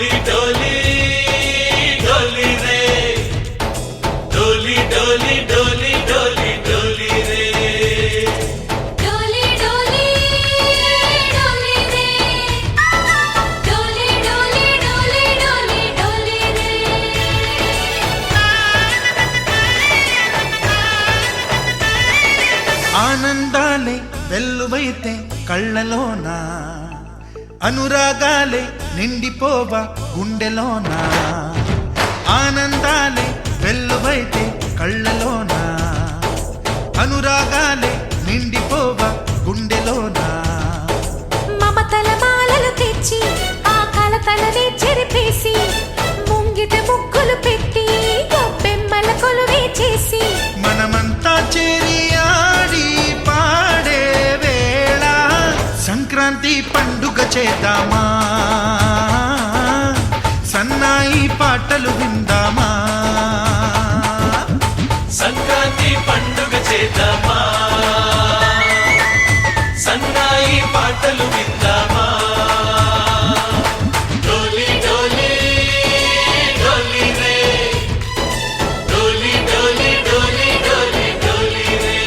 डोली डोली डोली रे डोली डोली डोली डोली डोली रे डोली डोली डोली रे डोली डोली डोली डोली डोली रे ఆనందాలే వెల్లువైతే కళ్ళలోనా అనురాగాలే నిండిపోవా గుండెలోనా ఆనందాలే వెల్లువైతే కళ్ళలోనా అనురాగాలే నిండిపోవా గుండెలోనా మమతల మాలలు తెచ్చి ఆ కలతలనే చెరిపేసి ముంగిట ముగ్గులు పెట్టి గొప్పెమ్మల కొలువే చేసి మనమంతా చేరి ఆడి పాడే వేళ సంక్రాంతి పండుగ చేద్దామా సన్నాయి పాటలు విందామా సంక్రాంతి పండుగ చేద్దామా సన్నాయి పాటలు విందామా డోలి డోలి డోలి రే డోలి డోలి డోలి డోలి డోలి రే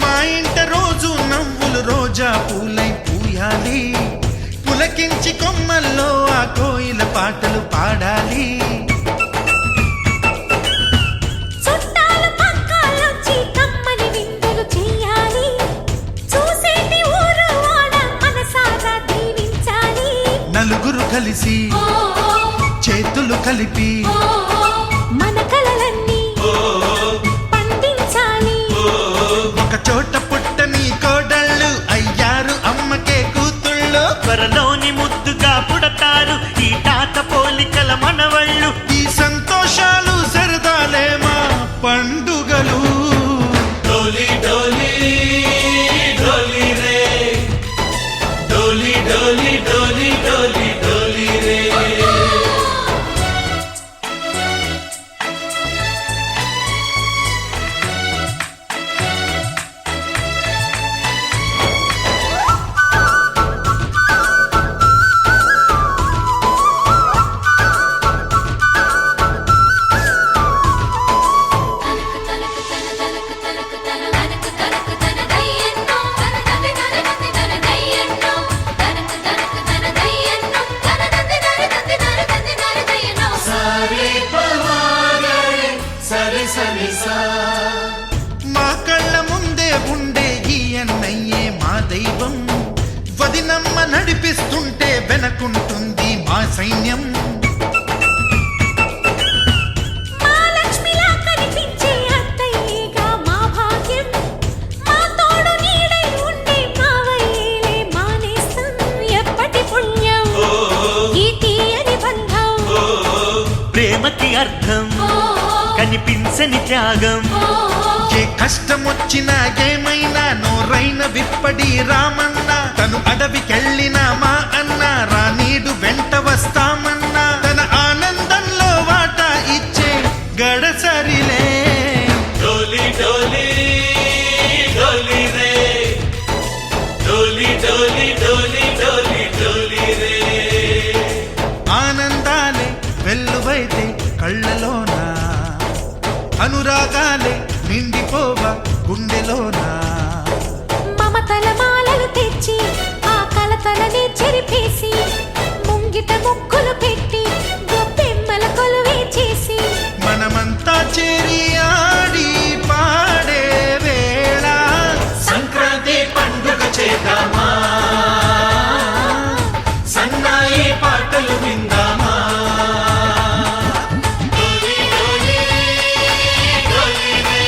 మా ఇంట రోజు నవ్వులు రోజా పూలై పూయాలి పులకించి కొమ్మల్లో ఆ కోయిల పాటలు పాడాలి చుట్టాలు పక్కాలొచ్చి కమ్మని విందులు చెయ్యాలి చూసేటి ఊరు వాడ మనసారా దీవించాలి నలుగురు కలిసి చేతులు కలిపి మన కలలన్నీ పండించాలి ఒక చోట పుట్టని కోడళ్ళు అయ్యారు అమ్మకే కూతుళ్ళు త్వరలోని ముద్దుగా పుడతారు ఈ తాత పోలికల మనవళ్ళు ఈ సంతోషాలు సరదాలే మా పండుగలు डोली डोली डोली रे डोली डोली डोली डोली डोली रे सारे पवारे सरे सरे सा మా కళ్ళ ముందే ఉండే ఈ అన్నయ్యే మా దైవం వదినమ్మ నడిపిస్తుంటే వెనకుంటుంది మా సైన్యం మా లక్ష్మిలా కనిపించే అత్తయ్యేగా మా భాగ్యం మా తోడు నీడై ఉండే మావయ్యేలే మా నేస్తం ఎప్పటి పుణ్యం ఈ తీయని బంధం ప్రేమకి అర్థం కనిపించని త్యాగం ఏ కష్టం వచ్చినా ఏమైనా నోరైన విప్పడి రామన్న తను అడవికెళ్ళిన మా అన్న రానీడు వెంట వస్తామన్నా తన ఆనందంలో వాటా ఇచ్చే గడసరిలే डोली डोली डोली रे डोली डोली डोली डोली डोली रे ఆనందాలే వెల్లువైతే కళ్ళలోనా అనురాగాలే నిండిపోవా గుండెలోనా మమతల మాలలు తెచ్చి ఆ కలతలనే చెరిపేసి ముంగిట ముగ్గులు పెట్టి గొప్పెమ్మల కొలువే చేసి మనమంతా చేరి ఆడి పాడే వేళ సంక్రాంతి పండుగ చేద్దామా సన్నాయి పాటలు విందామా డోలి డోలి డోలి రే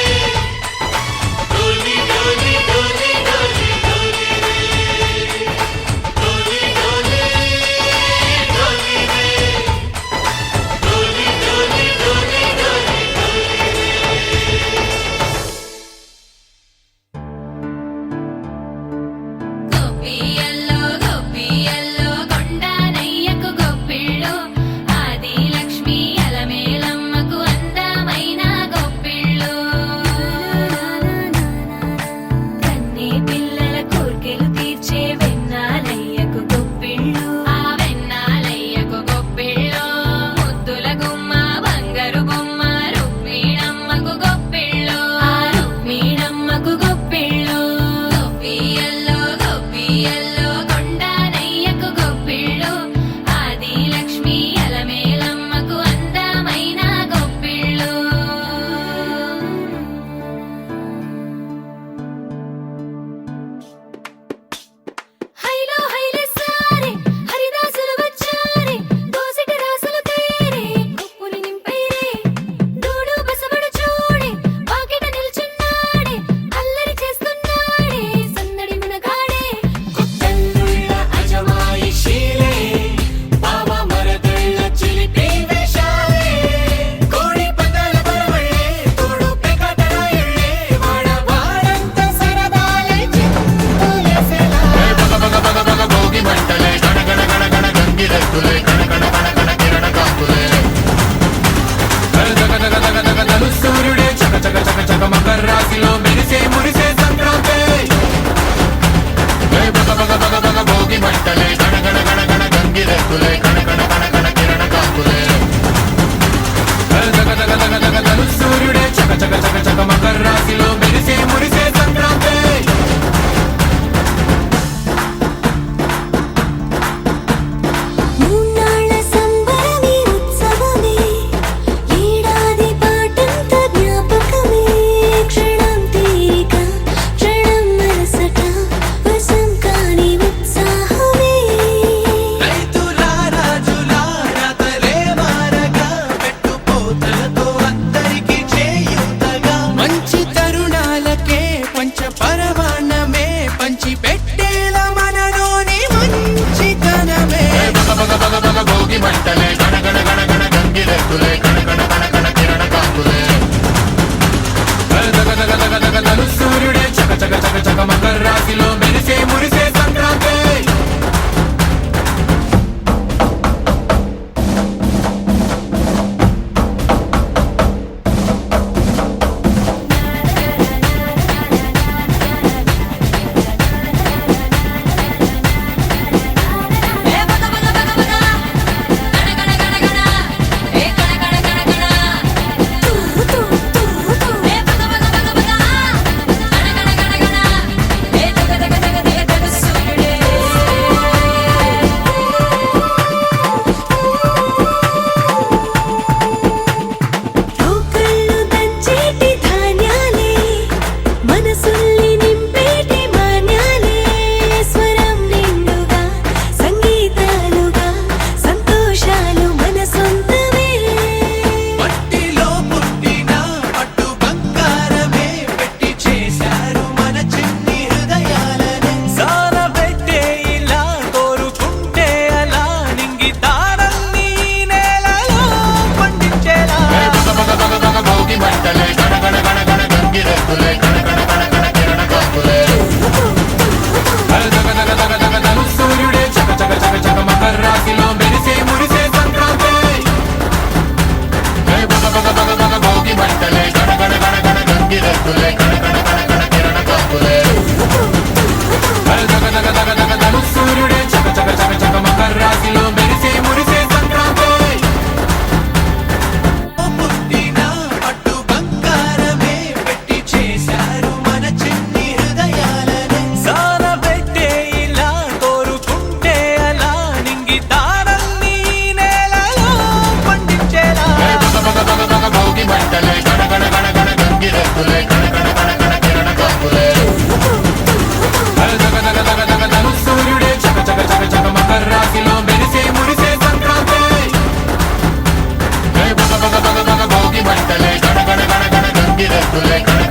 కులే కులే